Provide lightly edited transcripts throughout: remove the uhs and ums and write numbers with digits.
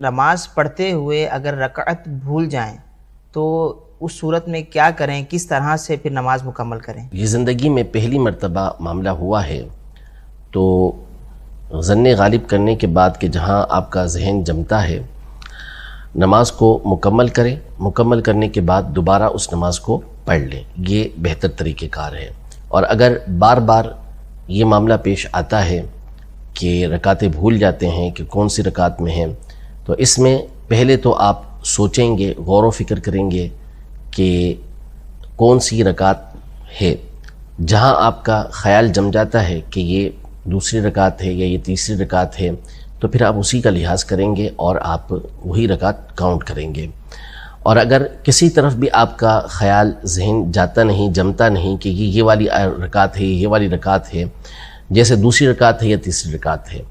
نماز پڑھتے ہوئے اگر رکعت بھول جائیں تو اس صورت میں کیا کریں، کس طرح سے پھر نماز مکمل کریں؟ یہ زندگی میں پہلی مرتبہ معاملہ ہوا ہے تو ظن غالب کرنے کے بعد کہ جہاں آپ کا ذہن جمتا ہے نماز کو مکمل کریں، مکمل کرنے کے بعد دوبارہ اس نماز کو پڑھ لیں، یہ بہتر طریقہ کار ہے۔ اور اگر بار بار یہ معاملہ پیش آتا ہے کہ رکعتیں بھول جاتے ہیں کہ کون سی رکعت میں ہیں، تو اس میں پہلے تو آپ سوچیں گے، غور و فکر کریں گے کہ کون سی رکعت ہے۔ جہاں آپ کا خیال جم جاتا ہے کہ یہ دوسری رکعت ہے یا یہ تیسری رکعت ہے تو پھر آپ اسی کا لحاظ کریں گے اور آپ وہی رکعت کاؤنٹ کریں گے۔ اور اگر کسی طرف بھی آپ کا خیال ذہن جاتا نہیں، جمتا نہیں کہ یہ والی رکعت ہے، یہ والی رکعت ہے، جیسے دوسری رکعت ہے یا تیسری رکعت ہے،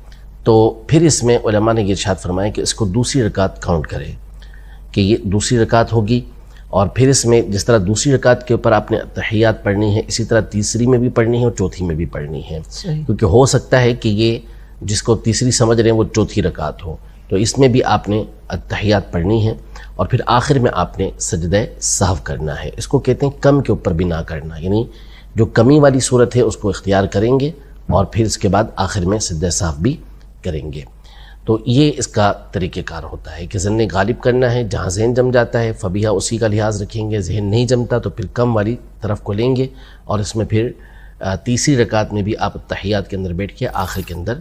تو پھر اس میں علماء نے یہ ارشاد فرمایا کہ اس کو دوسری رکعت کاؤنٹ کرے کہ یہ دوسری رکعت ہوگی۔ اور پھر اس میں جس طرح دوسری رکعت کے اوپر آپ نے تحیات پڑھنی ہے، اسی طرح تیسری میں بھی پڑھنی ہے اور چوتھی میں بھی پڑھنی ہے، کیونکہ ہو سکتا ہے کہ یہ جس کو تیسری سمجھ رہے ہیں وہ چوتھی رکعت ہو، تو اس میں بھی آپ نے تحیات پڑھنی ہے اور پھر آخر میں آپ نے سجدہ سہو کرنا ہے۔ اس کو کہتے ہیں کم کے اوپر بھی نہ کرنا، یعنی جو کمی والی صورت ہے اس کو اختیار کریں گے اور پھر اس کے بعد آخر میں سجدہ سہو بھی کریں گے۔ تو یہ اس کا طریقہ کار ہوتا ہے کہ ظن غالب کرنا ہے، جہاں ذہن جم جاتا ہے فبیہا اسی کا لحاظ رکھیں گے، ذہن نہیں جمتا تو پھر کم والی طرف کو لیں گے اور اس میں پھر تیسری رکعت میں بھی آپ تحیات کے اندر بیٹھ کے آخر کے اندر